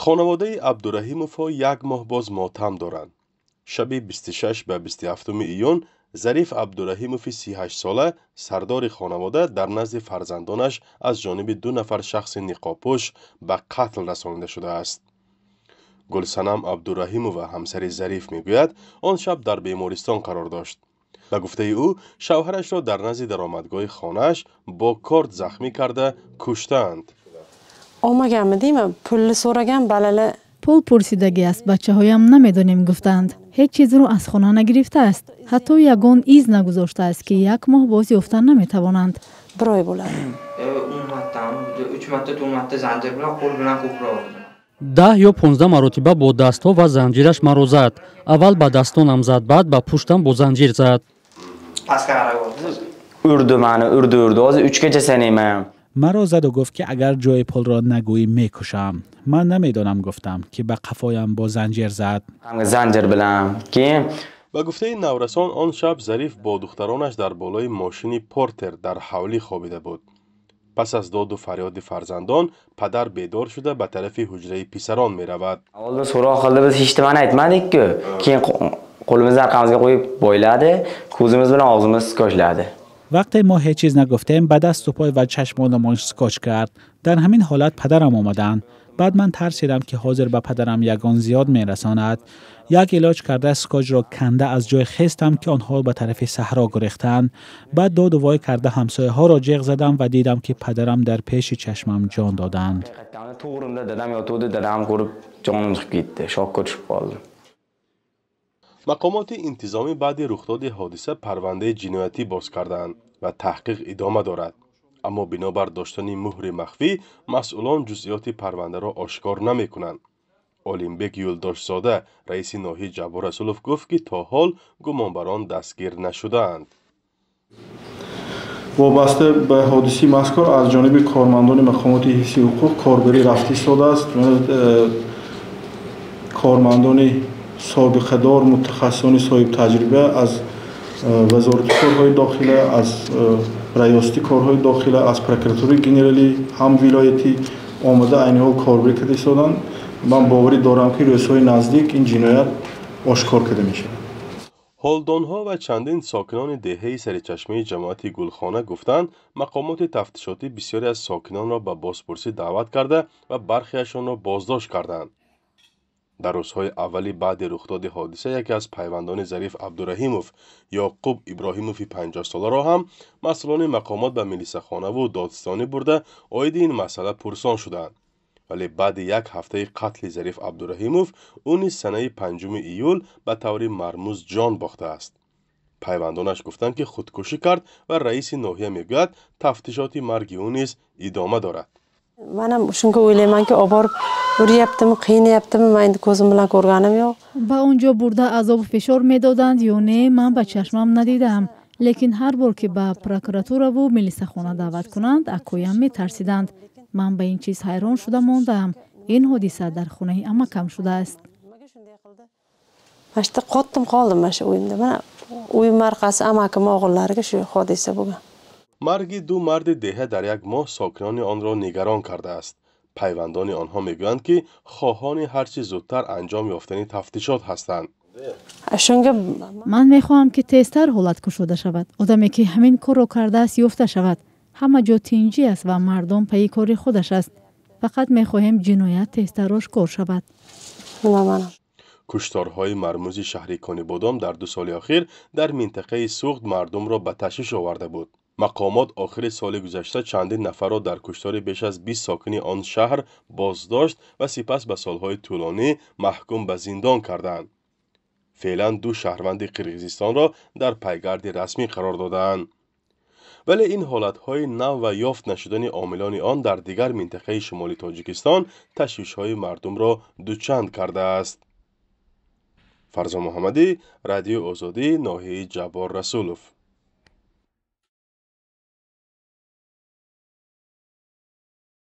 خانواده عبدالرحیموف‌ها یک ماه باز ماتم دارند. شب 26 به 27 ایون ظریف عبدالرحیموف 38 ساله سردار خانواده در نزد فرزندانش از جانب 2 نفر شخص نقاب‌پوش به قتل رسانیده شده است. گلصنم عبدالرحیموف و همسر ظریف میگوید آن شب در بیمارستان قرار داشت. به گفته او شوهرش را در نزد درآمدگاه خانه‌اش با کارد زخمی کرده کشتند. آمدیم پول سورگم بله. پول پرسیدگی است بچه هایم نمیدونیم گفتند. هیچ چیز رو از خانه نگرفته است. حتی یگان ایز نگذاشته است که 1 ماه باز یافتن نمیتوانند. برای بولد. 10 یا 15 مرتبه با دستها و زنجیرش مرا زد. اول با دستانم زد، بعد با پشتم با زنجیر زد. urdu az 3 gece seneyim. مرا زد و گفت که اگر جای پل را نگویی میکشم. من نمیدانم گفتم که به قفایم با زنجیر زد. زنجیر بلم که به گفته نورسان آن شب ظریف با دخترانش در بالای ماشین پورتر در حولی خوابیده بود. پس از داد و فریاد فرزندان پدر بیدار شده به طرف حجره پسران می رود. اول سوراخ خالده biz hiç de bana etmedik ki qolimizni arqamizga qo'yib bo'yladi, ko'zimiz bilan og'zimiz skochladi. وقتی ما هیچ چیز نگفتیم به دست و پای و چشمانمان سکوچ کرد. در همین حالت پدرم آمدند. بعد من ترسیدم که حاضر به پدرم یگان زیاد میرساند. یک علاج کرده سکوچ را کنده از جای خستم که آنها به طرف صحرا گریختند. بعد داد و وای کرده همسایه ها را جیغ زدم و دیدم که پدرم در پیش چشمم جان دادند. مقامات انتظامی بعد رخداد حادثه پرونده جنایتی باز کردند و تحقیق ادامه دارد. اما بنابر داشتن مهر مخفی مسئولان جزئیات پرونده را آشکار نمی کنند. اولینبک یولداشزاده رئیس ناحیه جبار رسولوف گفت که تا حال گمانبران دستگیر نشده‌اند. وابسته به حادثه مذکور از جانب کارمندان مقامات حفظ حقوق کاربری رفت ایستاده است. کارمندان سابقه دار متخصصان صاحب تجربه از وزارت کارهای داخله، از ریاستی کارهای داخله، از پروکراتوری گنرالی هم ولایتی آمده این حال کاربری کرده ایستادند. من باوری دارم که روزهای نزدیک این جنایت آشکار کرده میشه. هالدانها و چندین ساکنان دهه سرچشمه جماعت گلخانه گفتند مقامات تفتیشاتی بسیاری از ساکنان را به بازپرسی دعوت کرده و برخیشان را بازداشت کردند. در روزهای اولی بعد رخداد حادثه یکی از پیوندان ظریف عبدالرحیموف یعقوب ابراهیموف 50 ساله را هم مسئولان مقامات به ملیسه‌خانه و دادستانی برده عاید این مسئله پرسان شدند. ولی بعد 1 هفته قتل ظریف عبدالرحیموف او نیز سنه 5 ایول به طور مرموز جان باخته است. پیوندانش گفتند که خودکشی کرد و رئیس ناحیه میگوید تفتیشات مرگ او نیز ادامه دارد. منم شونکه اویلیمن که آبار ریابتم قین یابتم من کوزم بلند کورگانم یا با اونجا برده عذاب و فشار میدادند یا نه من به چشمم ندیدم. لیکن هر بار که به پروکراتور و ملیسه‌خانه دعوت کنند اکویم میترسیدند. من به این چیز حیران شده ماندم. این حادثه در خانه امکم شده است. مشت قطم قالم مش اویم من اوی مرقص امکم آقلارگه شو حادثه بگم. مرگ 2 مرد دهه در 1 ماه ساکنان آن را نگران کرده است. پیوندان آنها میگویند که خواهان هرچی زودتر انجام یافتن تفتیشات هستند. من میخواهم که تیزتر حالت گشوده شود. آدمی که همین کار را کرده است یافته شود. همه جا تینجی است و مردم پی کار خودش است. فقط میخواهیم جنایت تیزتر آشکار شود. کشتارهای مرموز شهر کانیبادام در 2 سال اخیر در منطقه سوخت مردم را به تشویش آورده بود. مقامات آخر سال گذشته چندین نفر را در کشتار بیش از 20 ساکن آن شهر بازداشت و سپس به سالهای طولانی محکوم به زندان کردند. فعلا 2 شهروند قرقیزستان را در پیگرد رسمی قرار دادند. ولی این حالتهای نو و یافت نشدن عاملان آن در دیگر منطقه شمالی تاجیکستان تشویش‌های مردم را دوچند کرده است. فرزا محمدی، رادیو آزادی، ناحیه جبار رسولوف.